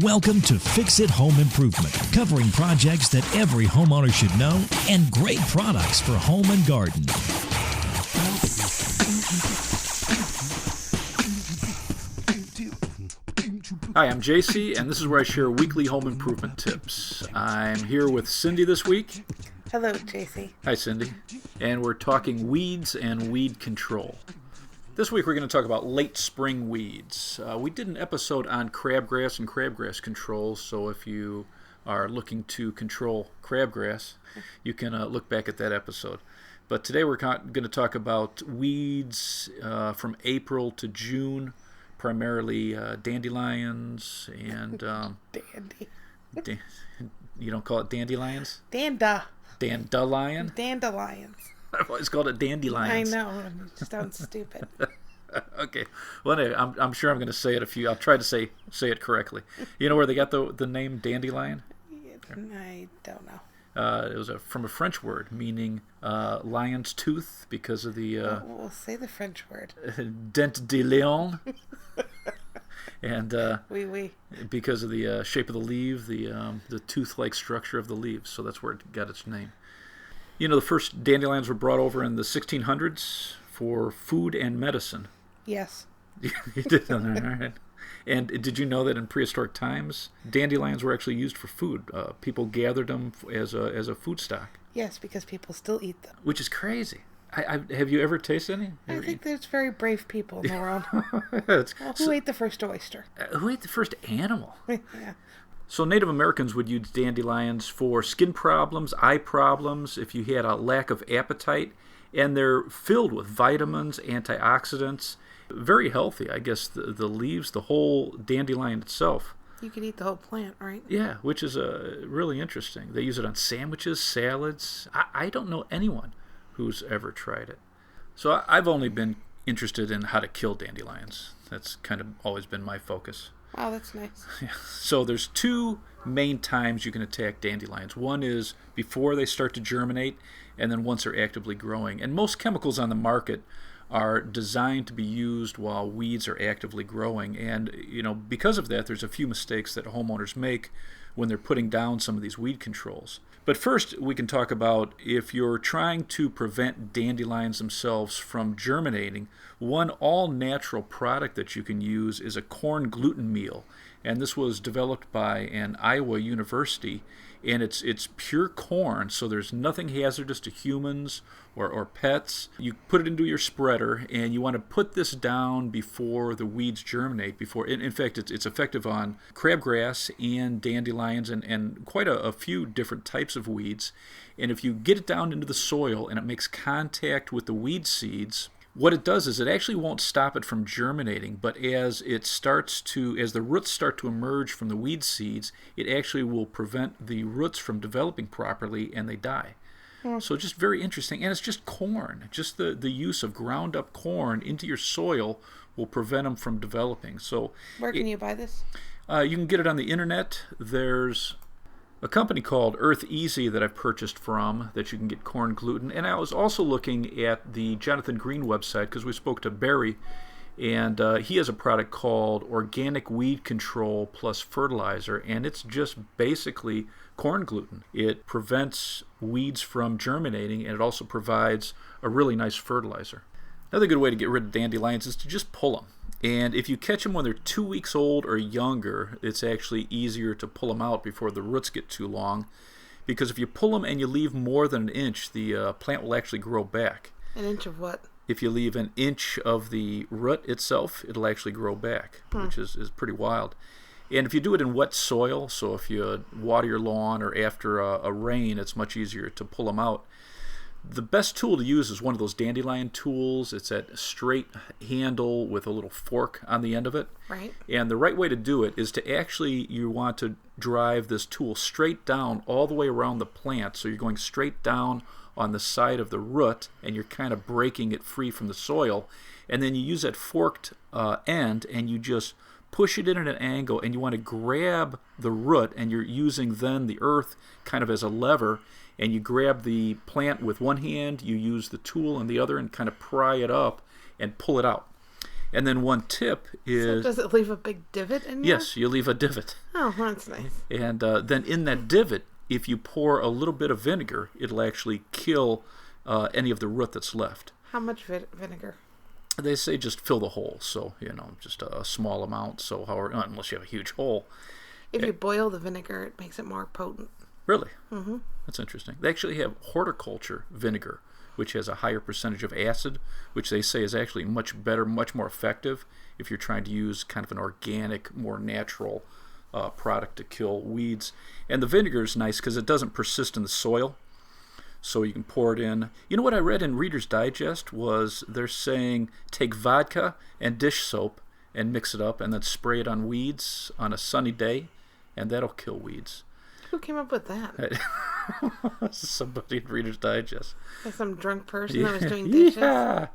Welcome to Fix It Home Improvement, covering projects that every homeowner should know and great products for home and garden. Hi, I'm JC, and this is where I share weekly home improvement tips. I'm here with Cindy this week. Hello, JC. Hi, Cindy. And we're talking weeds and weed control. This week we're going to talk about late spring weeds. We did an episode on crabgrass and crabgrass control, so if you are looking to control crabgrass, you can look back at that episode. But today we're going to talk about weeds from April to June, primarily dandelions and... You don't call it dandelions? Dandelion? Dandelions. I've always called it dandelions. I know. It sounds stupid. Okay. Well, anyway, I'm sure I'm going to say it I'll try to say it correctly. You know where they got the name dandelion? I don't know. It was from a French word meaning lion's tooth because of the... we'll say the French word. Dent de lion. And Oui. because of the shape of the leaf, the tooth-like structure of the leaves. So that's where it got its name. You know, the first dandelions were brought over in the 1600s for food and medicine. Yes. You did, all right. And did you know that in prehistoric times, dandelions were actually used for food? People gathered them as a food stock. Yes, because people still eat them. Which is crazy. Have you ever tasted any? I think there's very brave people in the world. Who ate the first oyster? Who ate the first animal? Yeah. So Native Americans would use dandelions for skin problems, eye problems, if you had a lack of appetite, and they're filled with vitamins, antioxidants, very healthy. I guess the leaves, the whole dandelion itself. You could eat the whole plant, right? Yeah, which is really interesting. They use it on sandwiches, salads. I don't know anyone who's ever tried it. So I've only been interested in how to kill dandelions. That's kind of always been my focus. Wow, that's nice. Yeah. So there's two main times you can attack dandelions. One is before they start to germinate, and then once they're actively growing. And most chemicals on the market are designed to be used while weeds are actively growing. And, you know, because of that, there's a few mistakes that homeowners make when they're putting down some of these weed controls. But first, we can talk about if you're trying to prevent dandelions themselves from germinating, one all-natural product that you can use is a corn gluten meal. And this was developed by an Iowa university, and it's pure corn, so there's nothing hazardous to humans or pets. You put it into your spreader, and you want to put this down before the weeds germinate. In fact, it's effective on crabgrass and dandelions and quite a few different types of weeds. And if you get it down into the soil and it makes contact with the weed seeds, what it does is it actually won't stop it from germinating, but as the roots start to emerge from the weed seeds, it actually will prevent the roots from developing properly and they die. So just very interesting. And it's just corn. Just the use of ground up corn into your soil will prevent them from developing. So where can you buy this? You can get it on the internet. There's a company called Earth Easy that I've purchased from that you can get corn gluten. And I was also looking at the Jonathan Green website because we spoke to Barry, and he has a product called Organic Weed Control plus Fertilizer, and it's just basically corn gluten. It prevents weeds from germinating, and it also provides a really nice fertilizer. Another good way to get rid of dandelions is to just pull them. And if you catch them when they're 2 weeks old or younger, it's actually easier to pull them out before the roots get too long. Because if you pull them and you leave more than an inch, the plant will actually grow back. An inch of what? If you leave an inch of the root itself, it'll actually grow back, which is pretty wild. And if you do it in wet soil, so if you water your lawn or after a rain, it's much easier to pull them out. The best tool to use is one of those dandelion tools. It's that straight handle with a little fork on the end of it. Right. And the right way to do it is to you want to drive this tool straight down all the way around the plant. So you're going straight down on the side of the root, and you're kind of breaking it free from the soil. And then you use that forked end, and you just push it in at an angle, and you want to grab the root, and you're using then the earth kind of as a lever, and you grab the plant with one hand, you use the tool in the other, and kind of pry it up and pull it out. And then one tip is... So does it leave a big divot in there? Yes, you leave a divot. Oh, that's nice. And then in that divot, if you pour a little bit of vinegar, it'll actually kill any of the root that's left. How much vinegar? They say just fill the hole, so, just a small amount, so unless you have a huge hole. If you boil the vinegar, it makes it more potent. Really? Mm-hmm. That's interesting. They actually have horticulture vinegar, which has a higher percentage of acid, which they say is actually much better, much more effective if you're trying to use kind of an organic, more natural product to kill weeds. And the vinegar is nice because it doesn't persist in the soil, so you can pour it in. You know what I read in Reader's Digest was they're saying take vodka and dish soap and mix it up and then spray it on weeds on a sunny day, and that'll kill weeds. Who came up with that? Somebody in Reader's Digest. Some drunk person that was doing dishes? Yeah.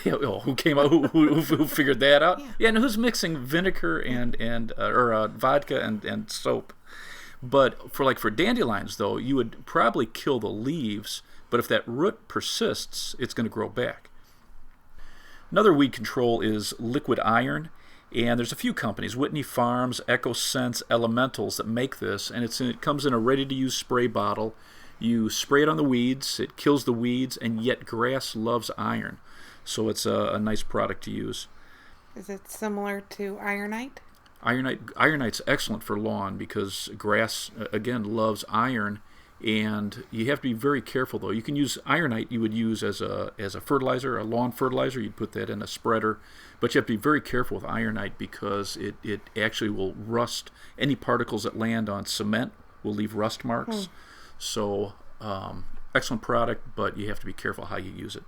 Oh, who came out? Who figured that out? Yeah. And who's mixing vinegar and vodka and soap? But for dandelions, though, you would probably kill the leaves. But if that root persists, it's going to grow back. Another weed control is liquid iron. And there's a few companies, Whitney Farms, EcoSense, Elementals, that make this. And it comes in a ready-to-use spray bottle. You spray it on the weeds. It kills the weeds. And yet grass loves iron. So it's a nice product to use. Is it similar to Ironite? Ironite's excellent for lawn because grass, again, loves iron. And you have to be very careful, though. You can use Ironite, you would use as a fertilizer, a lawn fertilizer. You'd put that in a spreader. But you have to be very careful with Ironite because it actually will rust. Any particles that land on cement will leave rust marks. So, excellent product, but you have to be careful how you use it.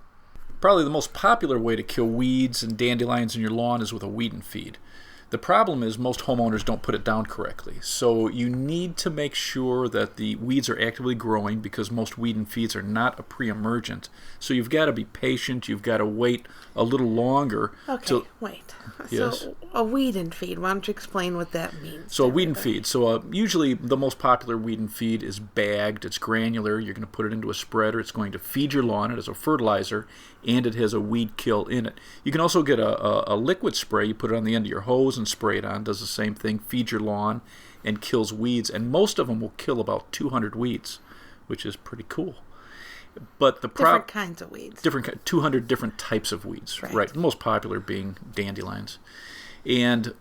Probably the most popular way to kill weeds and dandelions in your lawn is with a weed and feed. The problem is most homeowners don't put it down correctly. So you need to make sure that the weeds are actively growing because most weed and feeds are not a pre-emergent. So you've got to be patient. You've got to wait a little longer. Okay, wait. Yes. So a weed and feed, why don't you explain what that means? So a weed and feed. So usually the most popular weed and feed is bagged. It's granular. You're going to put it into a spreader. It's going to feed your lawn. It has a fertilizer, and it has a weed kill in it. You can also get a liquid spray. You put it on the end of your hose and spray it on. Does the same thing. Feeds your lawn and kills weeds. And most of them will kill about 200 weeds, which is pretty cool. But the different kinds of weeds. 200 different types of weeds. Right. The most popular being dandelions. And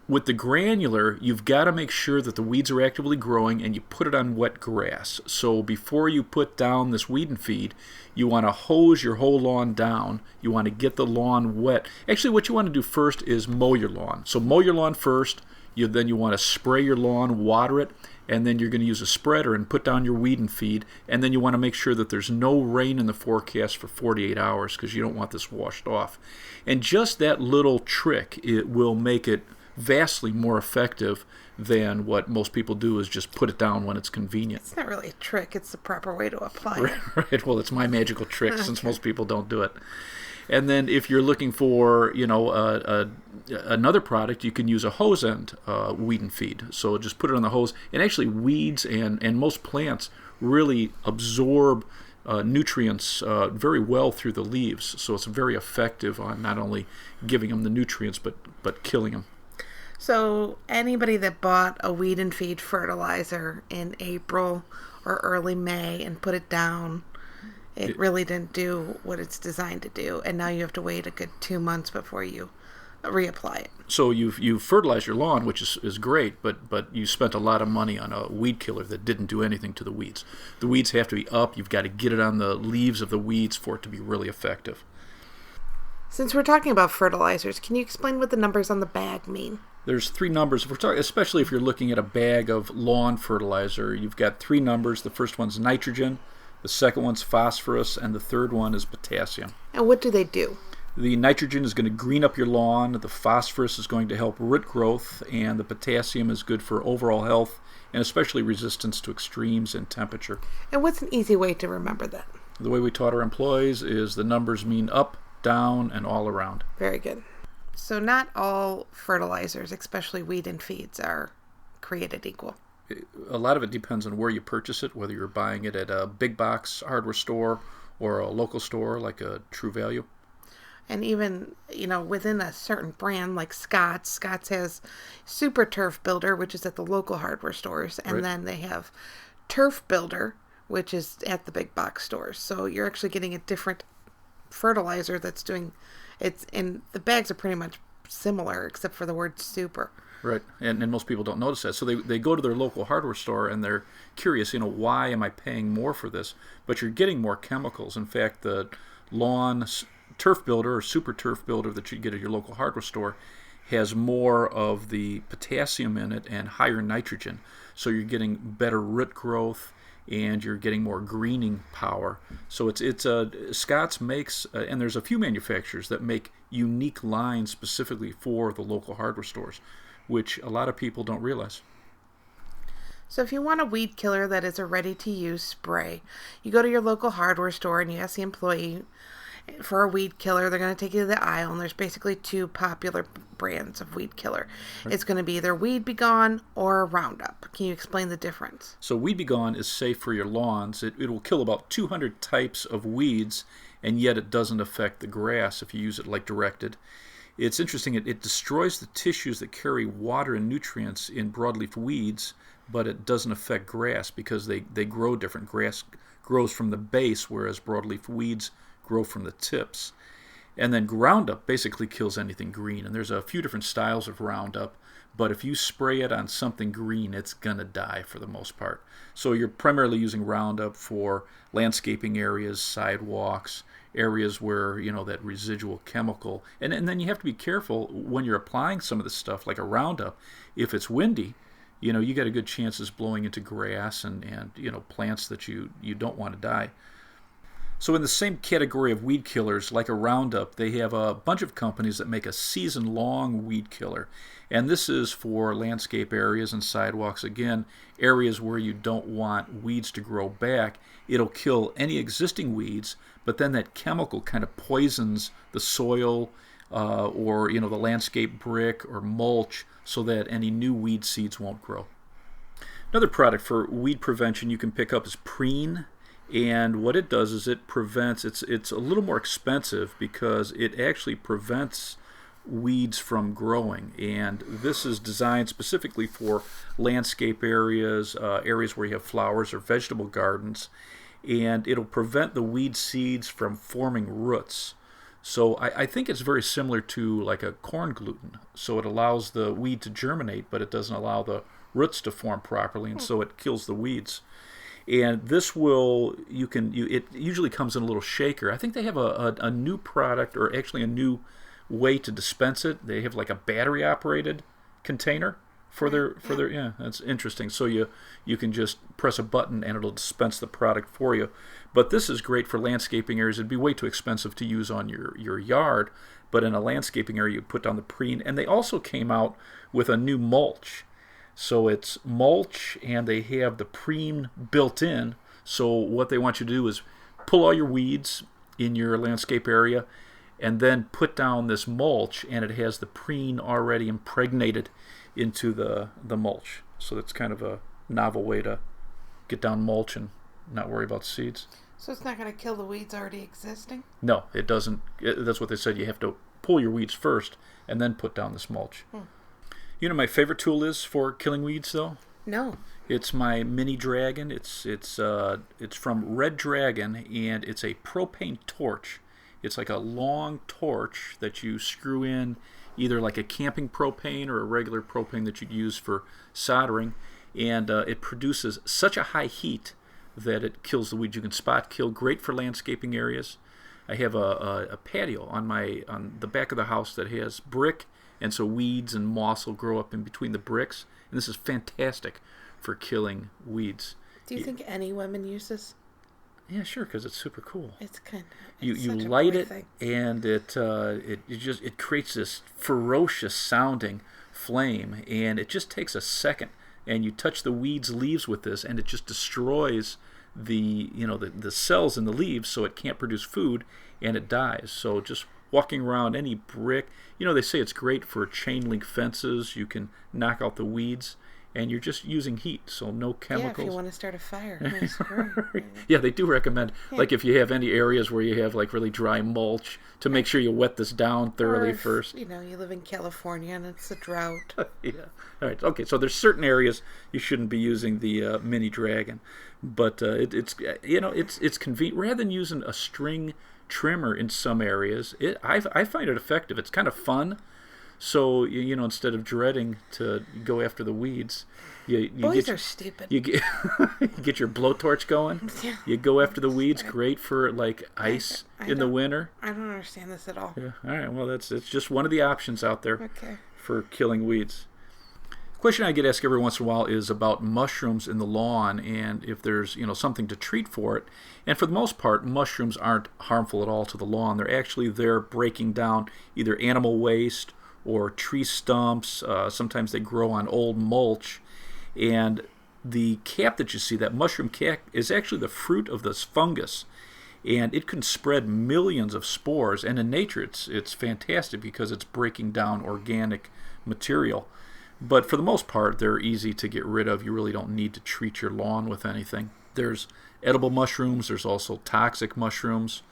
with the granular, you've got to make sure that the weeds are actively growing and you put it on wet grass. So before you put down this weed and feed, you want to hose your whole lawn down. You want to get the lawn wet. Actually, what you want to do first is mow your lawn. So mow your lawn first. Then you want to spray your lawn, water it, and then you're going to use a spreader and put down your weed and feed. And then you want to make sure that there's no rain in the forecast for 48 hours because you don't want this washed off. And just that little trick, it will make it vastly more effective than what most people do is just put it down when it's convenient. It's not really a trick. It's the proper way to apply it. Right. Well, it's my magical trick since most people don't do it. And then if you're looking for, another product, you can use a hose end weed and feed. So just put it on the hose. And actually weeds and most plants really absorb nutrients very well through the leaves. So it's very effective on not only giving them the nutrients, but killing them. So anybody that bought a weed and feed fertilizer in April or early May and put it down, it really didn't do what it's designed to do, and now you have to wait a good 2 months before you reapply it. So you've fertilized your lawn, which is great, but you spent a lot of money on a weed killer that didn't do anything to the weeds. The weeds have to be up. You've got to get it on the leaves of the weeds for it to be really effective. Since we're talking about fertilizers, can you explain what the numbers on the bag mean? There's 3 numbers. If we're talking, especially if you're looking at a bag of lawn fertilizer, you've got 3 numbers. The first one's nitrogen. The second one's phosphorus, and the third one is potassium. And what do they do? The nitrogen is going to green up your lawn, the phosphorus is going to help root growth, and the potassium is good for overall health, and especially resistance to extremes in temperature. And what's an easy way to remember that? The way we taught our employees is the numbers mean up, down, and all around. Very good. So not all fertilizers, especially weed and feeds, are created equal. A lot of it depends on where you purchase it, whether you're buying it at a big box hardware store or a local store like a True Value. And even, within a certain brand like Scott's has Super Turf Builder, which is at the local hardware stores. And then they have Turf Builder, which is at the big box stores. So you're actually getting a different fertilizer and the bags are pretty much similar except for the word super. Right, and most people don't notice that. So they go to their local hardware store and they're curious, why am I paying more for this? But you're getting more chemicals. In fact, the lawn turf builder or super turf builder that you get at your local hardware store has more of the potassium in it and higher nitrogen. So you're getting better root growth and you're getting more greening power. So Scott's makes, and there's a few manufacturers that make unique lines specifically for the local hardware stores, which a lot of people don't realize. So if you want a weed killer that is a ready-to-use spray, you go to your local hardware store and you ask the employee for a weed killer. They're going to take you to the aisle, and there's basically two popular brands of weed killer. Right. It's going to be either Weed Be Gone or Roundup. Can you explain the difference? So Weed Be Gone is safe for your lawns. It will kill about 200 types of weeds, and yet it doesn't affect the grass if you use it like directed. It's interesting, it destroys the tissues that carry water and nutrients in broadleaf weeds, but it doesn't affect grass because they grow different. Grass grows from the base, whereas broadleaf weeds grow from the tips. And then Roundup basically kills anything green, and there's a few different styles of Roundup, but if you spray it on something green, it's going to die for the most part. So you're primarily using Roundup for landscaping areas, sidewalks, areas where, that residual chemical. And then you have to be careful when you're applying some of this stuff, like a Roundup. If it's windy, you got a good chance it's blowing into grass and plants that you don't want to die. So in the same category of weed killers, like a Roundup, they have a bunch of companies that make a season-long weed killer. And this is for landscape areas and sidewalks. Again, areas where you don't want weeds to grow back. It'll kill any existing weeds, but then that chemical kind of poisons the soil or the landscape brick or mulch so that any new weed seeds won't grow. Another product for weed prevention you can pick up is Preen. And what it does is it prevents, it's a little more expensive because it actually prevents weeds from growing. And this is designed specifically for landscape areas, areas where you have flowers or vegetable gardens. And it'll prevent the weed seeds from forming roots. So I think it's very similar to like a corn gluten. So it allows the weed to germinate, but it doesn't allow the roots to form properly, and so it kills the weeds. And this it usually comes in a little shaker. I think they have a new product, or actually a new way to dispense it. They have like a battery operated container for their yeah, that's interesting. So you can just press a button and it'll dispense the product for you. But this is great for landscaping areas. It'd be way too expensive to use on your yard, but in a landscaping area you put down the Preen. And they also came out with a new mulch. So it's mulch, and they have the Preen built in. So what they want you to do is pull all your weeds in your landscape area and then put down this mulch, and it has the Preen already impregnated into the mulch. So that's kind of a novel way to get down mulch and not worry about seeds. So it's not going to kill the weeds already existing? No, it doesn't. That's what they said. You have to pull your weeds first and then put down this mulch. You know my favorite tool is for killing weeds, though? No. It's my mini dragon. It's from Red Dragon, and it's a propane torch. It's like a long torch that you screw in, either like a camping propane or a regular propane that you'd use for soldering, and it produces such a high heat that it kills the weeds. You can spot kill, great for landscaping areas. I have a patio on the back of the house that has brick, and so weeds and moss will grow up in between the bricks. And this is fantastic for killing weeds. Do you think any women use this? Yeah, sure, because it's super cool. It's kind of you light it, and it creates this ferocious sounding flame, and it just takes a second. And you touch the weed's leaves with this, and it just destroys the cells in the leaves, so it can't produce food, and it dies. So just walking around any brick. They say it's great for chain link fences. You can knock out the weeds, and you're just using heat, so no chemicals. Yeah, if you want to start a fire. That's great. Yeah, they do recommend, like if you have any areas where you have like really dry mulch, to make sure you wet this down thoroughly first. You live in California and it's a drought. Yeah. All right. Okay. So there's certain areas you shouldn't be using the mini dragon, but it's convenient rather than using a string trimmer in some areas. I find it effective. It's kind of fun. So instead of dreading to go after the weeds, Boys are stupid. You get you get your blowtorch going. Yeah. You go after the weeds. Great for like ice in the winter. I don't understand this at all. Yeah. All right. Well, it's just one of the options out there for killing weeds. Question I get asked every once in a while is about mushrooms in the lawn, and if there's something to treat for it. And for the most part, mushrooms aren't harmful at all to the lawn. They're actually there breaking down either animal waste or tree stumps. Sometimes they grow on old mulch. And the cap that you see, that mushroom cap, is actually the fruit of this fungus. And it can spread millions of spores. And in nature, it's fantastic because it's breaking down organic material. But for the most part, they're easy to get rid of. You really don't need to treat your lawn with anything. There's edible mushrooms. There's also toxic mushrooms.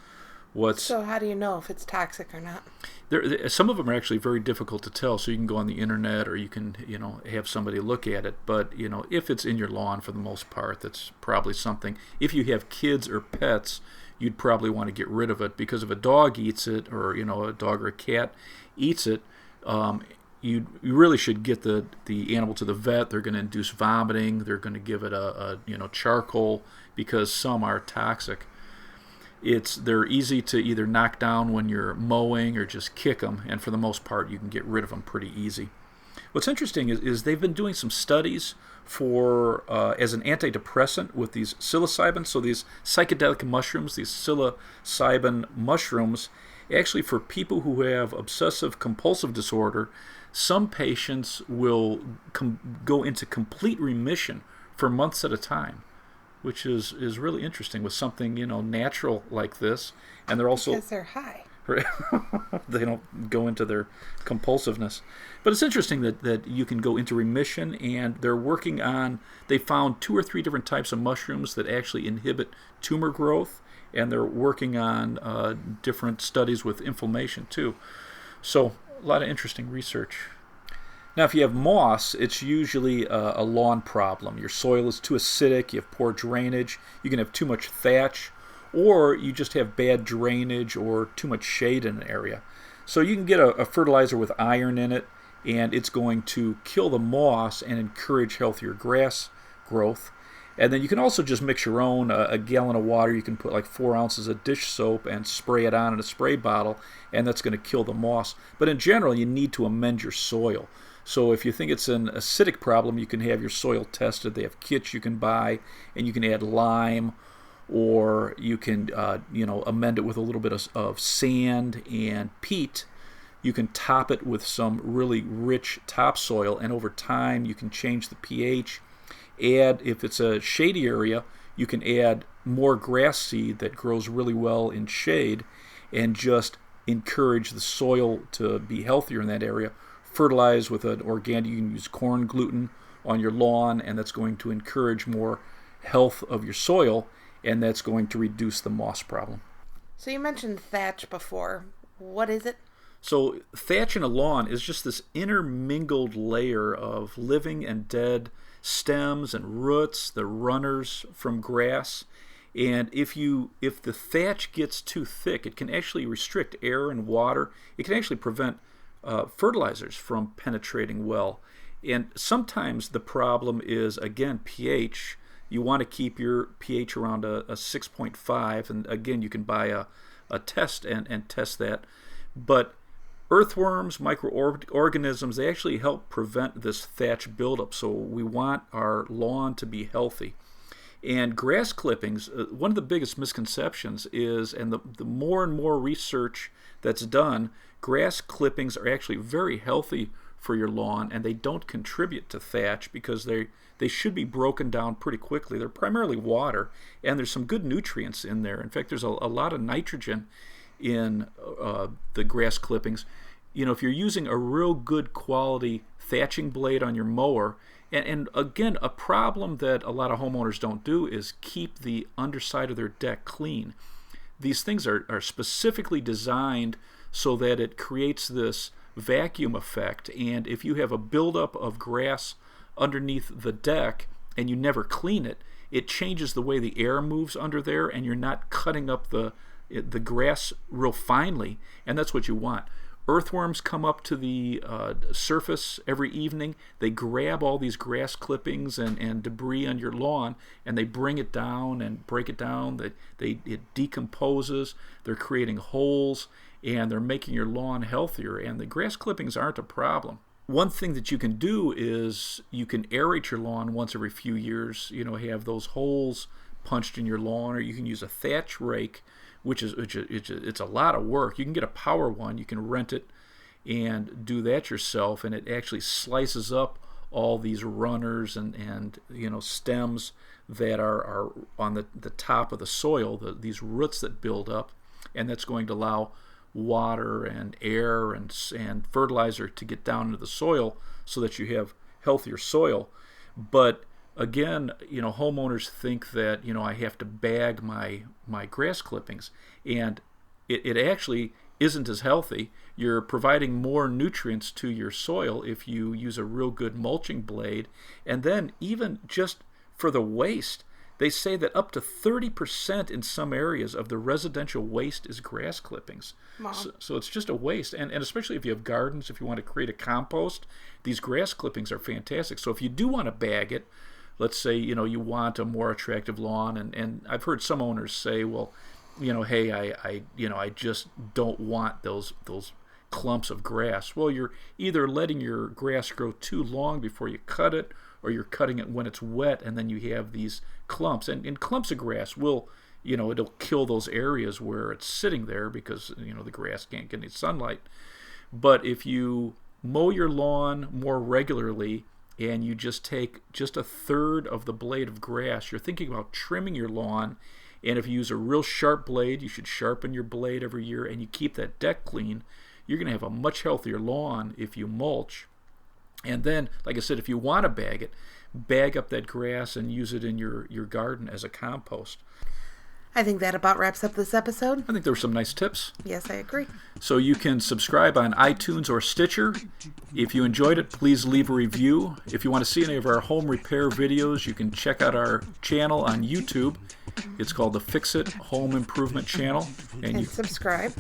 So how do you know if it's toxic or not? Some of them are actually very difficult to tell. So you can go on the internet, or you can have somebody look at it. But if it's in your lawn, for the most part, that's probably something. If you have kids or pets, you'd probably want to get rid of it, because if a dog eats it, or a dog or a cat eats it, you really should get the animal to the vet. They're going to induce vomiting. They're going to give it a charcoal, because some are toxic. They're easy to either knock down when you're mowing or just kick them, and for the most part you can get rid of them pretty easy. What's interesting is they've been doing some studies for as an antidepressant with these psilocybin. So these psychedelic mushrooms, these psilocybin mushrooms, actually for people who have obsessive compulsive disorder, some patients will go into complete remission for months at a time, which is really interesting with something natural like this. And they're also, because they're high. They don't go into their compulsiveness. But it's interesting that you can go into remission, and they're working on, they found 2 or 3 different types of mushrooms that actually inhibit tumor growth, and they're working on different studies with inflammation too. So a lot of interesting research. Now, if you have moss, it's usually a lawn problem. Your soil is too acidic, you have poor drainage, you can have too much thatch, or you just have bad drainage or too much shade in an area. So you can get a fertilizer with iron in it, and it's going to kill the moss and encourage healthier grass growth. And then you can also just mix your own. A gallon of water, you can put like 4 ounces of dish soap and spray it on in a spray bottle, and that's going to kill the moss. But in general, you need to amend your soil. So if you think it's an acidic problem, you can have your soil tested. They have kits you can buy, and you can add lime, or you can amend it with a little bit of sand and peat. You can top it with some really rich topsoil, and over time you can change the pH. If it's a shady area, you can add more grass seed that grows really well in shade, and just encourage the soil to be healthier in that area. Fertilize with an organic, you can use corn gluten on your lawn, and that's going to encourage more health of your soil, and that's going to reduce the moss problem. So you mentioned thatch before. What is it? So thatch in a lawn is just this intermingled layer of living and dead stems and roots, the runners from grass. And if the thatch gets too thick, it can actually restrict air and water. It can actually prevent fertilizers from penetrating well. And sometimes the problem is, again, pH. You want to keep your pH around a 6.5, and again, you can buy a test and test that. But earthworms, microorganisms, they actually help prevent this thatch buildup. So we want our lawn to be healthy. And grass clippings, one of the biggest misconceptions is, and the more and more research that's done, grass clippings are actually very healthy for your lawn, and they don't contribute to thatch because they should be broken down pretty quickly. They're primarily water, and there's some good nutrients in there. In fact, there's a lot of nitrogen in the grass clippings. If you're using a real good quality thatching blade on your mower, and again, a problem that a lot of homeowners don't do is keep the underside of their deck clean. These things are specifically designed so that it creates this vacuum effect, and if you have a buildup of grass underneath the deck and you never clean it, it changes the way the air moves under there, and you're not cutting up the grass real finely, and that's what you want. Earthworms come up to the surface every evening. They grab all these grass clippings and debris on your lawn, and they bring it down and break it down. It decomposes. They're creating holes, and they're making your lawn healthier, and the grass clippings aren't a problem. One thing that you can do is you can aerate your lawn once every few years. Have those holes punched in your lawn, or you can use a thatch rake, which it's a lot of work. You can get a power one. You can rent it and do that yourself, and it actually slices up all these runners and stems that are on the top of the soil, these roots that build up, and that's going to allow water and air and fertilizer to get down into the soil so that you have healthier soil. But again, homeowners think that, I have to bag my grass clippings, and it actually isn't as healthy. You're providing more nutrients to your soil if you use a real good mulching blade. And then even just for the waste, they say that up to 30% in some areas of the residential waste is grass clippings. Wow. So it's just a waste. And especially if you have gardens, if you want to create a compost, these grass clippings are fantastic. So if you do want to bag it, let's say, you want a more attractive lawn, and I've heard some owners say, well, hey, I just don't want those clumps of grass. Well, you're either letting your grass grow too long before you cut it, or you're cutting it when it's wet, and then you have these clumps. And clumps of grass will, it'll kill those areas where it's sitting there because, the grass can't get any sunlight. But if you mow your lawn more regularly, and you just take just a third of the blade of grass, you're thinking about trimming your lawn. And if you use a real sharp blade, you should sharpen your blade every year, and you keep that deck clean, you're going to have a much healthier lawn if you mulch. And then, like I said, if you want to bag it, bag up that grass and use it in your garden as a compost. I think that about wraps up this episode. I think there were some nice tips. Yes, I agree. So you can subscribe on iTunes or Stitcher. If you enjoyed it, please leave a review. If you want to see any of our home repair videos, you can check out our channel on YouTube. It's called the Fix It Home Improvement Channel. And subscribe.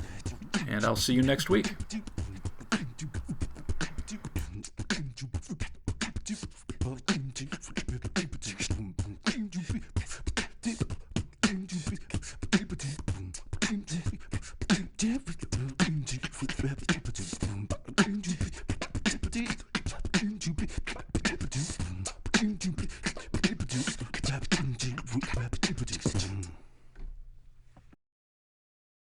And I'll see you next week.